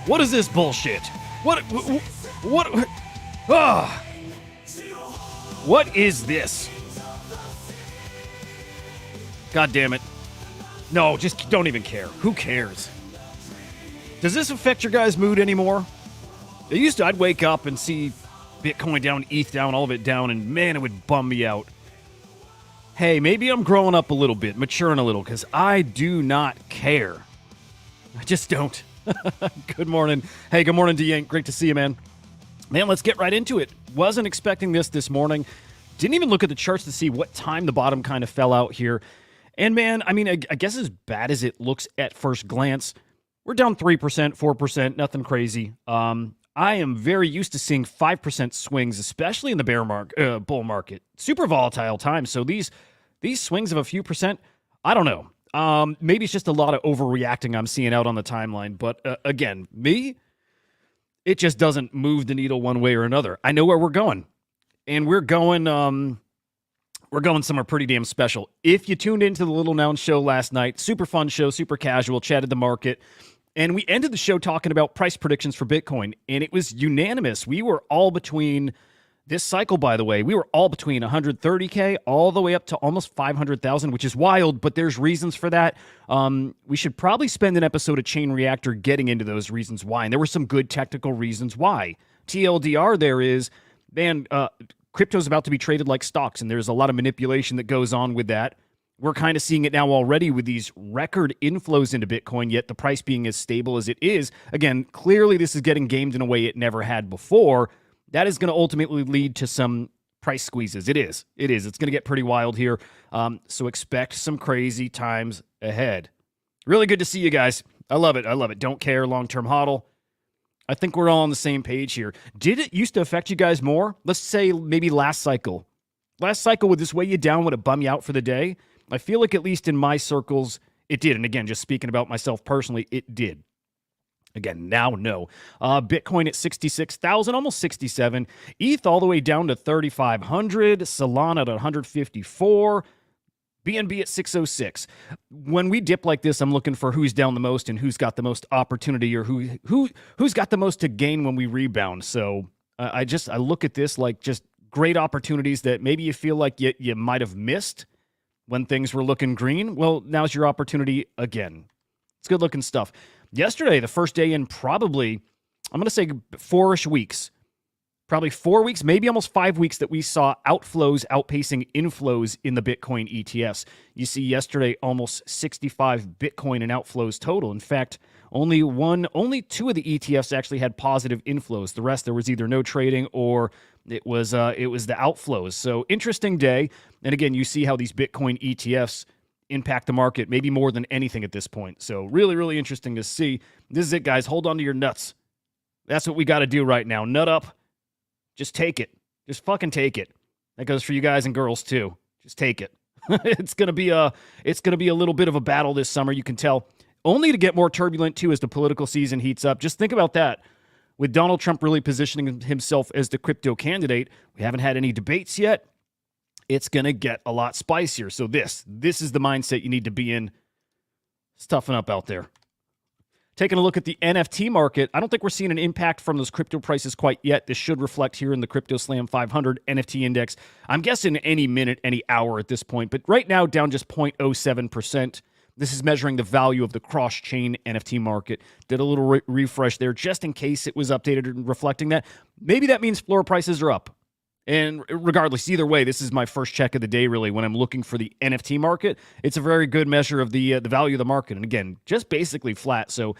What is this bullshit? What ah, what is this? God damn it. No, just don't even care. Who cares? Does this affect your guys' mood anymore? I'd wake up and see Bitcoin down, ETH down, all of it down, and man, it would bum me out. Hey, maybe I'm growing up a little bit, maturing a little, because I do not care. I just don't. Good morning. Hey, good morning, D-Yank. Great to see you, man. Man, let's get right into it. Wasn't expecting this morning. Didn't even look at the charts to see what time the bottom kind of fell out here. And man, I mean, I guess as bad as it looks at first glance, we're down 3%, 4%, nothing crazy. I am very used to seeing 5% swings, especially in the bull market. Super volatile time. So these swings of a few percent, I don't know. Maybe it's just a lot of overreacting I'm seeing out on the timeline. But again, it just doesn't move the needle one way or another. I know where we're going, and we're going somewhere pretty damn special. If you tuned into the Little Noun show last night, super fun show, super casual, chatted the market. And we ended the show talking about price predictions for Bitcoin, and it was unanimous. We were all between, this cycle, by the way, we were all between 130K all the way up to almost 500,000, which is wild, but there's reasons for that. We should probably spend an episode of Chain Reactor getting into those reasons why, and there were some good technical reasons why. TLDR there is, man, crypto's about to be traded like stocks, and there's a lot of manipulation that goes on with that. We're kind of seeing it now already with these record inflows into Bitcoin, yet the price being as stable as it is. Again, clearly this is getting gamed in a way it never had before. That is going to ultimately lead to some price squeezes. It is. It's going to get pretty wild here. So expect some crazy times ahead. Really good to see you guys. I love it. Don't care. Long-term hodl. I think we're all on the same page here. Did it used to affect you guys more? Let's say maybe last cycle. Last cycle, would this weigh you down? Would it bum you out for the day? I feel like at least in my circles, it did. And again, just speaking about myself personally, it did. Again, now, no. Bitcoin at 66,000, almost 67. ETH all the way down to 3,500. Solana at 154. BNB at 606. When we dip like this, I'm looking for who's down the most and who's got the most opportunity or who's got the most to gain when we rebound. So I look at this like just great opportunities that maybe you feel like you might have missed when things were looking green. Well, now's your opportunity again. It's good looking stuff. Yesterday, the first day in probably, I'm going to say 4-ish weeks, probably 4 weeks, maybe almost 5 weeks that we saw outflows outpacing inflows in the Bitcoin ETFs. You see yesterday almost 65 Bitcoin in outflows total. In fact, only 2 of the ETFs actually had positive inflows. The rest, there was either no trading or it was the outflows. So interesting day. And again, you see how these Bitcoin ETFs impact the market maybe more than anything at this point. So really, really interesting to see. This is it, guys. Hold on to your nuts. That's what we got to do right now. Nut up. Just take it. Just fucking take it. That goes for you guys and girls too. Just take it. It's gonna be a little bit of a battle this summer. You can tell. Only to get more turbulent too as the political season heats up. Just think about that. With Donald Trump really positioning himself as the crypto candidate, we haven't had any debates yet. It's going to get a lot spicier. So this is the mindset you need to be in. It's toughen up out there. Taking a look at the NFT market, I don't think we're seeing an impact from those crypto prices quite yet. This should reflect here in the Crypto Slam 500 NFT index. I'm guessing any minute, any hour at this point, but right now down just 0.07%. This is measuring the value of the cross-chain NFT market. Did a little refresh there just in case it was updated and reflecting that. Maybe that means floor prices are up. And regardless, either way, this is my first check of the day, really, when I'm looking for the NFT market. It's a very good measure of the value of the market. And again, just basically flat. So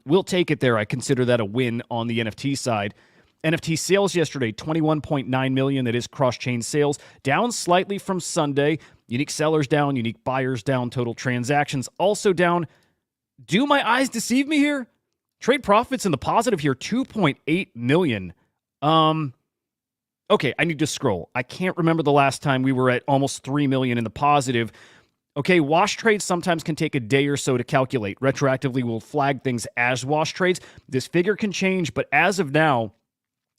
we'll take it there. I consider that a win on the NFT side. NFT sales yesterday, 21.9 million. That is cross-chain sales. Down slightly from Sunday. Unique sellers down, unique buyers down, total transactions also down. Do my eyes deceive me here? Trade profits in the positive here, 2.8 million. Okay, I need to scroll. I can't remember the last time we were at almost 3 million in the positive. Okay, wash trades sometimes can take a day or so to calculate. Retroactively, we'll flag things as wash trades. This figure can change, but as of now,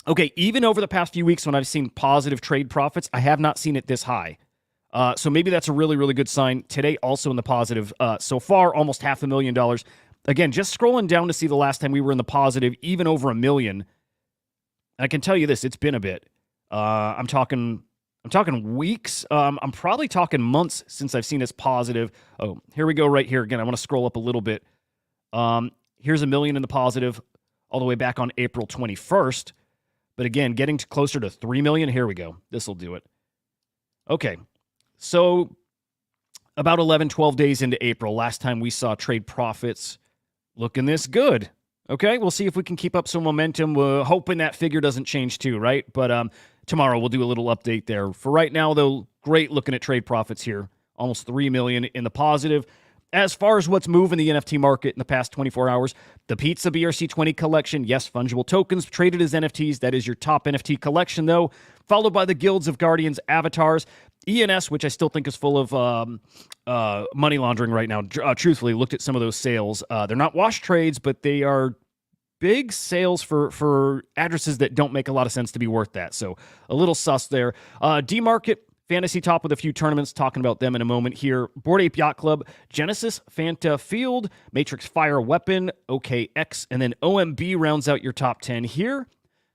okay, even over the past few weeks when I've seen positive trade profits, I have not seen it this high. So maybe that's a really, really good sign. Today, also in the positive. So far, almost $500,000. Again, just scrolling down to see the last time we were in the positive, even over 1 million. I can tell you this, it's been a bit. I'm talking weeks. I'm probably talking months since I've seen this positive. Oh, here we go right here again. I want to scroll up a little bit. Here's 1 million in the positive all the way back on April 21st. But again, getting closer to 3 million. Here we go. This will do it. Okay. So about 11, 12 days into April, last time we saw trade profits looking this good. Okay, we'll see if we can keep up some momentum. We're hoping that figure doesn't change too, right? But tomorrow we'll do a little update there. For right now, though, great looking at trade profits here. Almost 3 million in the positive. As far as what's moving the NFT market in the past 24 hours, the Pizza BRC20 collection, yes, fungible tokens traded as NFTs. That is your top NFT collection, though, followed by the Guilds of Guardians avatars. ENS, which I still think is full of money laundering right now. Truthfully, looked at some of those sales. They're not wash trades, but they are big sales for addresses that don't make a lot of sense to be worth that. So a little sus there. D-Market, Fantasy Top with a few tournaments, talking about them in a moment here. Bored Ape Yacht Club, Genesis, Fanta Field, Matrix Fire Weapon, OKX, and then OMB rounds out your top 10 here.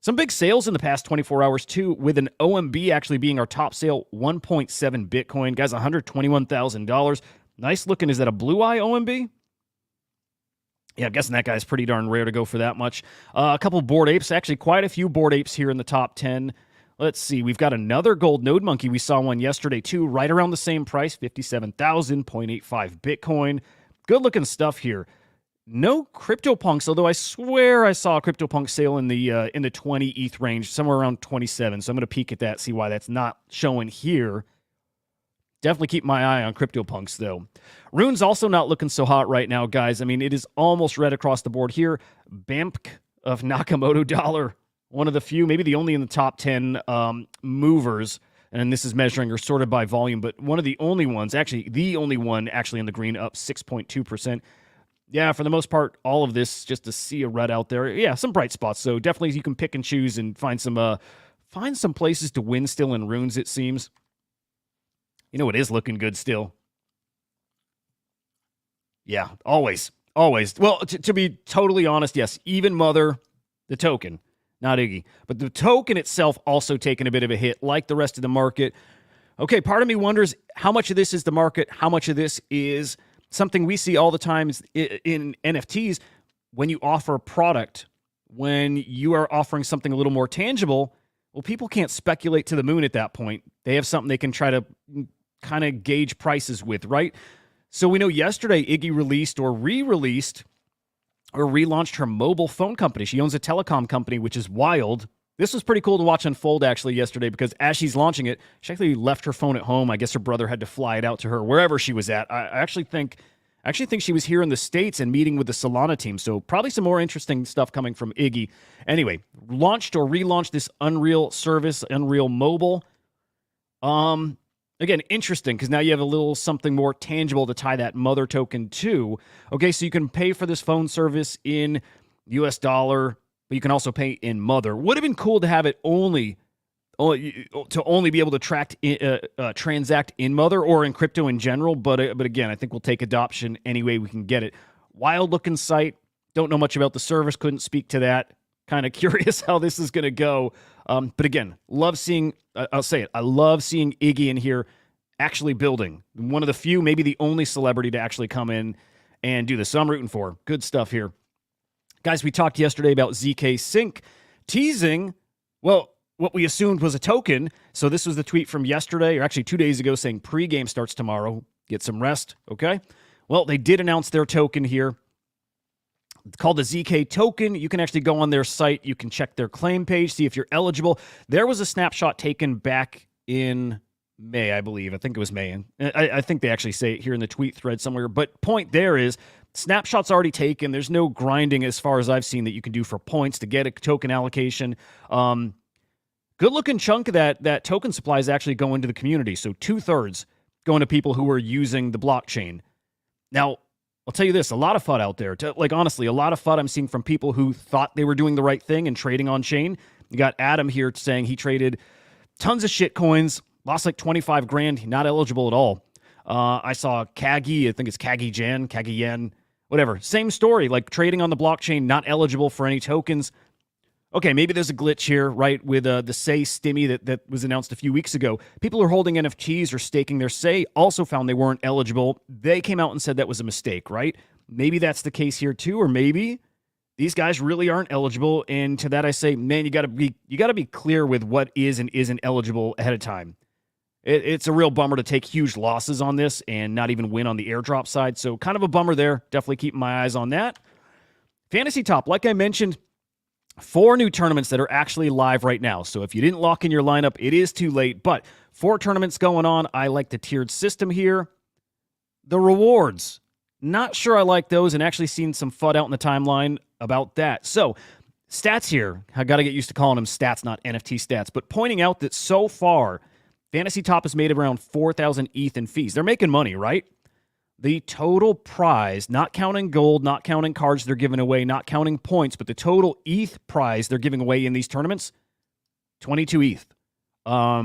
Some big sales in the past 24 hours, too, with an OMB actually being our top sale, 1.7 Bitcoin. Guys, $121,000. Nice looking. Is that a Blue Eye OMB? Yeah, I'm guessing that guy's pretty darn rare to go for that much. A couple Bored Apes. Actually, quite a few Bored Apes here in the top 10. Let's see. We've got another Gold Node Monkey. We saw one yesterday, too, right around the same price, 57,000, 0.85 Bitcoin. Good-looking stuff here. No CryptoPunks, although I swear I saw a CryptoPunk sale in the 20 ETH range, somewhere around 27. So I'm going to peek at that, see why that's not showing here. Definitely keep my eye on CryptoPunks, though. Rune's also not looking so hot right now, guys. I mean, it is almost red across the board here. BAMP of Nakamoto Dollar, one of the few, maybe the only in the top 10 movers. And this is measuring or sorted by volume, but one of the only ones, actually the only one actually in the green, up 6.2%. Yeah, for the most part, all of this just to see a red out there. Yeah, some bright spots. So definitely you can pick and choose and find some places to win still in Runes, it seems. You know, it is looking good still. Yeah, always. Well, to be totally honest, yes, even Mother, the token, not Iggy. But the token itself also taking a bit of a hit, like the rest of the market. Okay, part of me wonders how much of this is the market, how much of this is something we see all the time in NFTs. When you offer a product, when you are offering something a little more tangible, well, people can't speculate to the moon at that point. They have something they can try to kind of gauge prices with, right? So we know yesterday Iggy released or re-released or relaunched her mobile phone company. She owns a telecom company, which is wild. This was pretty cool to watch unfold actually yesterday because as she's launching it, she actually left her phone at home. I guess her brother had to fly it out to her wherever she was at. I actually think she was here in the States and meeting with the Solana team. So probably some more interesting stuff coming from Iggy. Anyway, launched or relaunched this Unreal service, Unreal Mobile. Again, interesting because now you have a little something more tangible to tie that Mother token to. Okay, so you can pay for this phone service in US dollar, but you can also pay in Mother. Would have been cool to have it only be able to transact in Mother or in crypto in general. But again, I think we'll take adoption any way we can get it. Wild looking site. Don't know much about the service. Couldn't speak to that. Kind of curious how this is going to go. But again, love seeing. I'll say it. I love seeing Iggy in here actually building. One of the few, maybe the only celebrity to actually come in and do this. So I'm rooting for. Good stuff here. Guys, we talked yesterday about ZKsync teasing, well, what we assumed was a token. So this was the tweet from yesterday, or actually 2 days ago, saying pregame starts tomorrow. Get some rest, okay? Well, they did announce their token here. It's called the ZK token. You can actually go on their site. You can check their claim page, see if you're eligible. There was a snapshot taken back in May, I believe. I think it was May. And I think they actually say it here in the tweet thread somewhere. But point there is, snapshot's already taken. There's no grinding as far as I've seen that you can do for points to get a token allocation. Good-looking chunk of that token supply is actually going to the community. So 2/3 going to people who are using the blockchain. Now, I'll tell you this, a lot of FUD out there. Honestly, a lot of FUD I'm seeing from people who thought they were doing the right thing and trading on chain. You got Adam here saying he traded tons of shit coins, lost like 25 grand, not eligible at all. I saw Kagi, I think it's Kagi Yen, whatever. Same story, like trading on the blockchain, not eligible for any tokens. Okay, maybe there's a glitch here, right, with the Say Stimmy that was announced a few weeks ago. People who are holding NFTs or staking their Say also found they weren't eligible. They came out and said that was a mistake, right? Maybe that's the case here too, or maybe these guys really aren't eligible. And to that I say, man, you got to be clear with what is and isn't eligible ahead of time. It's a real bummer to take huge losses on this and not even win on the airdrop side. So kind of a bummer there. Definitely keeping my eyes on that. Fantasy Top, like I mentioned, 4 new tournaments that are actually live right now. So if you didn't lock in your lineup, it is too late. But 4 tournaments going on. I like the tiered system here. The rewards, not sure I like those, and actually seen some FUD out in the timeline about that. So stats here, I got to get used to calling them stats, not NFT stats, but pointing out that so far, Fantasy Top has made around 4,000 ETH in fees. They're making money, right? The total prize, not counting gold, not counting cards they're giving away, not counting points, but the total ETH prize they're giving away in these tournaments, 22 ETH. I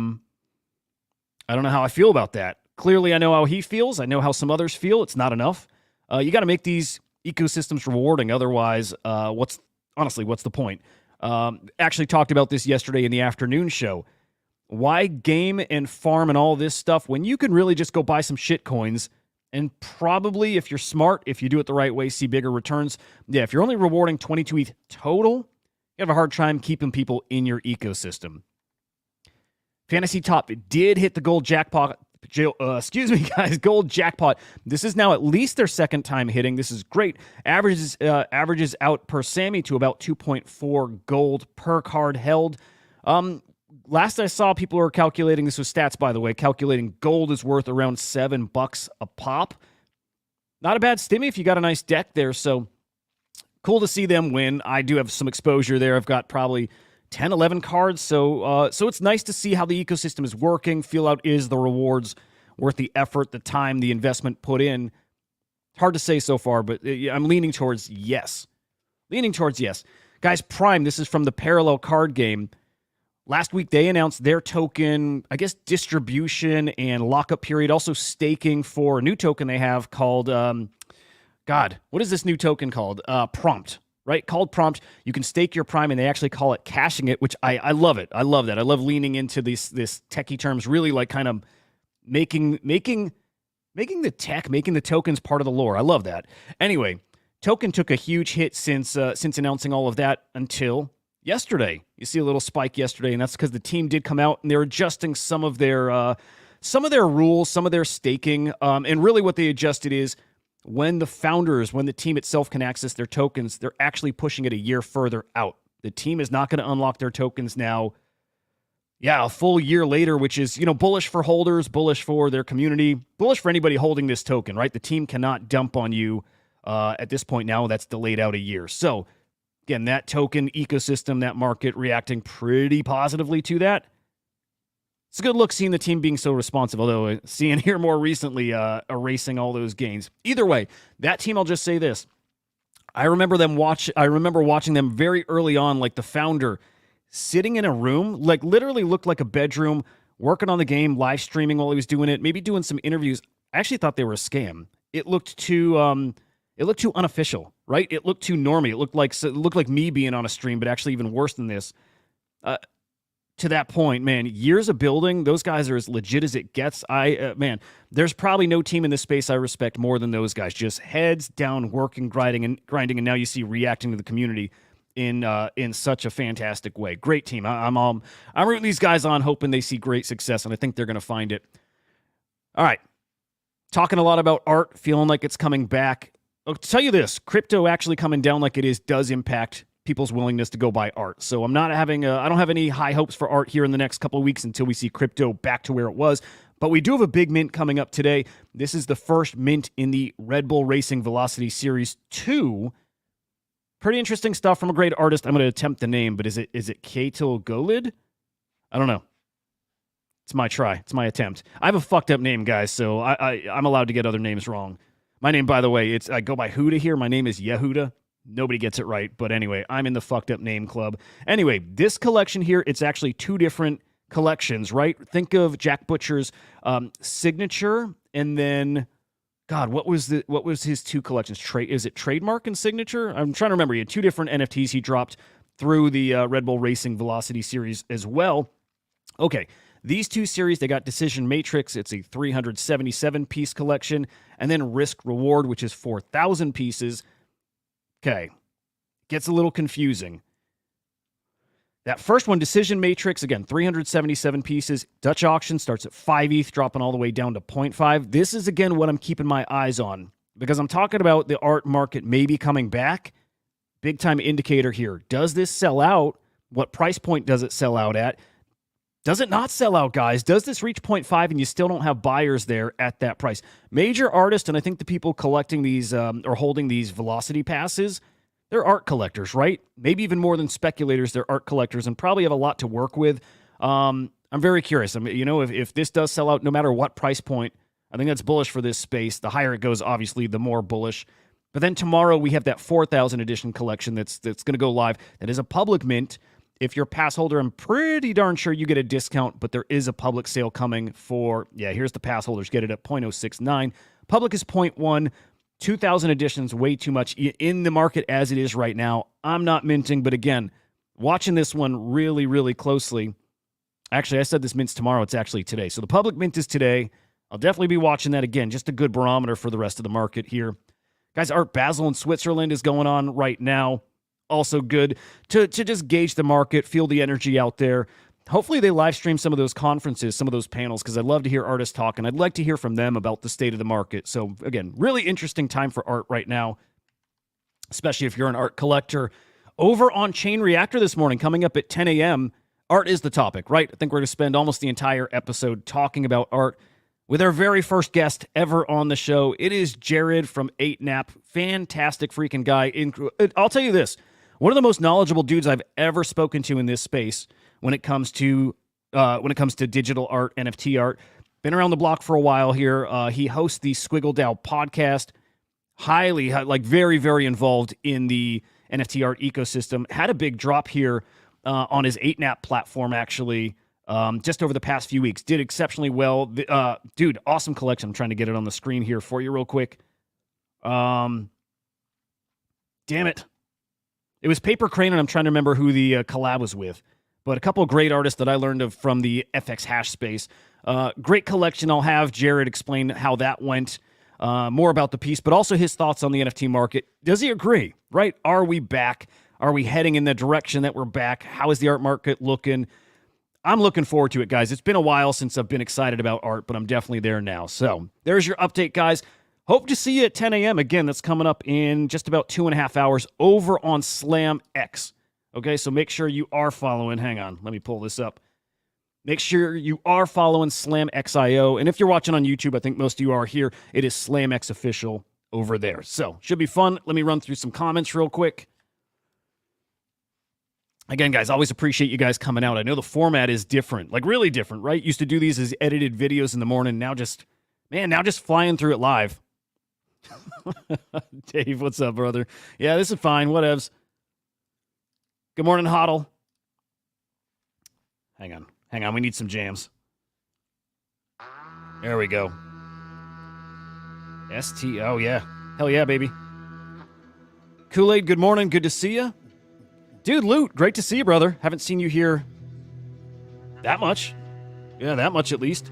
don't know how I feel about that. Clearly, I know how he feels. I know how some others feel. It's not enough. You got to make these ecosystems rewarding. Otherwise, what's the point? Actually talked about this yesterday in the afternoon show. Why game and farm and all this stuff when you can really just go buy some shit coins and probably, if you're smart, if you do it the right way, see bigger returns. Yeah, if you're only rewarding 22 ETH total, you have a hard time keeping people in your ecosystem. Fantasy Top did hit the gold jackpot. Gold jackpot. This is now at least their second time hitting. This is great. Averages out per Sammy to about 2.4 gold per card held. Last I saw, people were calculating, this was stats, by the way, calculating gold is worth around $7 a pop. Not a bad stimmy if you got a nice deck there, so cool to see them win. I do have some exposure there. I've got probably 10, 11 cards, so it's nice to see how the ecosystem is working. Feel out is the rewards worth the effort, the time, the investment put in. Hard to say so far, but I'm leaning towards yes. Guys, Prime, this is from the Parallel card game. Last week, they announced their token, I guess, distribution and lockup period, also staking for a new token they have called, what is this new token called? Prompt, right? Called Prompt. You can stake your Prime, and they actually call it cashing it, which I love it. I love that. I love leaning into this techie terms, really like kind of making the tech, making the tokens part of the lore. I love that. Anyway, token took a huge hit since announcing all of that until yesterday. You see a little spike yesterday, and that's because the team did come out and they're adjusting some of their rules, some of their staking, and really what they adjusted is when the team itself can access their tokens, they're actually pushing it a year further out. The team is not going to unlock their tokens now, a full year later, which is, bullish for holders, bullish for their community, bullish for anybody holding this token, right? The team cannot dump on you at this point now. That's delayed out a year. So again, that token ecosystem, that market reacting pretty positively to that. It's a good look seeing the team being so responsive, although seeing here more recently erasing all those gains. Either way, that team, I'll just say this. I remember watching them very early on, like the founder sitting in a room, like literally looked like a bedroom, working on the game, live streaming while he was doing it, maybe doing some interviews. I actually thought they were a scam. It looked too unofficial, right? It looked too normie. It looked like me being on a stream, but actually even worse than this. To that point, man, years of building, those guys are as legit as it gets. There's probably no team in this space I respect more than those guys. Just heads down, working, grinding, and now you see reacting to the community in such a fantastic way. Great team. I'm rooting these guys on, hoping they see great success, and I think they're going to find it. All right, talking a lot about art, feeling like it's coming back. I'll tell you this, crypto actually coming down like it is does impact people's willingness to go buy art. So I don't have any high hopes for art here in the next couple of weeks until we see crypto back to where it was. But we do have a big mint coming up today. This is the first mint in the Red Bull Racing Velocity Series 2. Pretty interesting stuff from a great artist. I'm going to attempt the name, but is it Katil Golid? I don't know. It's my try. It's my attempt. I have a fucked up name, guys, so I'm allowed to get other names wrong. My name, by the way, I go by Huda here. My name is Yehuda. Nobody gets it right, but anyway, I'm in the fucked up name club. Anyway, this collection here, it's actually 2 different collections, right? Think of Jack Butcher's signature and then God, what was his two collections? Is it Trademark and Signature? I'm trying to remember. He had two different NFTs he dropped through the Red Bull Racing Velocity series as well. Okay, these two series, they got Decision Matrix. It's a 377-piece collection. And then Risk Reward, which is 4,000 pieces. Okay, gets a little confusing. That first one, Decision Matrix, again, 377 pieces. Dutch auction starts at 5 ETH, dropping all the way down to 0.5. This is, again, what I'm keeping my eyes on because I'm talking about the art market maybe coming back. Big time indicator here. Does this sell out? What price point does it sell out at? Does it not sell out, guys? Does this reach 0.5 and you still don't have buyers there at that price? Major artists, and I think the people collecting these or holding these velocity passes, they're art collectors, right? Maybe even more than speculators, they're art collectors and probably have a lot to work with. I'm very curious. I mean, if this does sell out, no matter what price point, I think that's bullish for this space. The higher it goes, obviously, the more bullish. But then tomorrow we have that 4,000 edition collection that's going to go live. That is a public mint. If you're a pass holder, I'm pretty darn sure you get a discount, but there is a public sale coming for, here's the pass holders. Get it at 0.069. Public is 0.1. 2,000 editions, way too much in the market as it is right now. I'm not minting, but again, watching this one really, really closely. Actually, I said this mints tomorrow. It's actually today. So the public mint is today. I'll definitely be watching that again. Just a good barometer for the rest of the market here. Guys, Art Basel in Switzerland is going on right now. Also good to just gauge the market, feel the energy out there. Hopefully they live stream some of those conferences, some of those panels, because I'd love to hear artists talk, and I'd like to hear from them about the state of the market. So, again, really interesting time for art right now, especially if you're an art collector. Over on Chain Reactor this morning, coming up at 10 a.m., art is the topic, right? I think we're going to spend almost the entire episode talking about art with our very first guest ever on the show. It is Jared from 8nap. Fantastic freaking guy. I'll tell you this. One of the most knowledgeable dudes I've ever spoken to in this space when it comes to digital art, NFT art. Been around the block for a while here. He hosts the Squiggle DAO podcast. Very, very involved in the NFT art ecosystem. Had a big drop here on his 8nap platform, actually, just over the past few weeks. Did exceptionally well. Dude, awesome collection. I'm trying to get it on the screen here for you real quick. Damn it. It was Paper Crane, and I'm trying to remember who the collab was with. But a couple of great artists that I learned of from the FX hash space. Great collection. I'll have Jared explain how that went, more about the piece, but also his thoughts on the NFT market. Does he agree, right? Are we back? Are we heading in the direction that we're back? How is the art market looking? I'm looking forward to it, guys. It's been a while since I've been excited about art, but I'm definitely there now. So there's your update, guys. Hope to see you at 10 a.m. Again, that's coming up in just about 2.5 hours over on Slam X. Okay, so make sure you are following. Hang on, let me pull this up. Make sure you are following Slam XIO. And if you're watching on YouTube, I think most of you are here. It is Slam X Official over there. So, should be fun. Let me run through some comments real quick. Again, guys, always appreciate you guys coming out. I know the format is different, like really different, right? Used to do these as edited videos in the morning. Now just flying through it live. Dave, what's up, brother? Yeah, this is fine. Whatevs. Good morning, Hoddle. Hang on. We need some jams. There we go. ST. Oh, yeah. Hell yeah, baby. Kool-Aid, good morning. Good to see you. Dude, Loot, great to see you, brother. Haven't seen you here that much. Yeah, that much at least.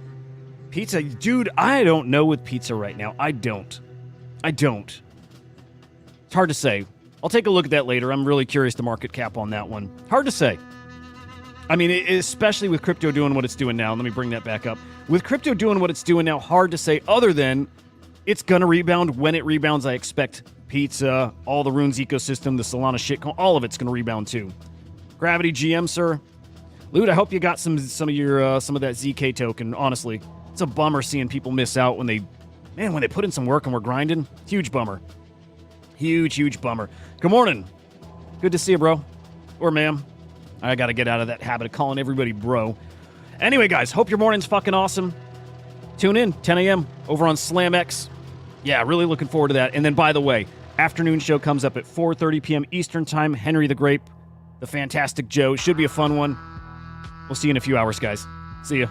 Pizza. Dude, I don't know with pizza right now. I don't. It's hard to say. I'll take a look at that later. I'm really curious the market cap on that one. Hard to say. I mean, especially with crypto doing what it's doing now. Let me bring that back up. With crypto doing what it's doing now, hard to say other than it's going to rebound. When it rebounds, I expect pizza, all the Runes ecosystem, the Solana shitcoin, all of it's going to rebound too. Gravity GM, sir. Loot, I hope you got some of that ZK token. Honestly, it's a bummer seeing people miss out when they put in some work and we're grinding. Huge bummer. Huge bummer. Good morning. Good to see you, bro. Or ma'am. I got to get out of that habit of calling everybody bro. Anyway, guys, hope your morning's fucking awesome. Tune in, 10 a.m. over on Slam X. Yeah, really looking forward to that. And then, by the way, afternoon show comes up at 4:30 p.m. Eastern Time. Henry the Grape, the Fantastic Joe. Should be a fun one. We'll see you in a few hours, guys. See ya.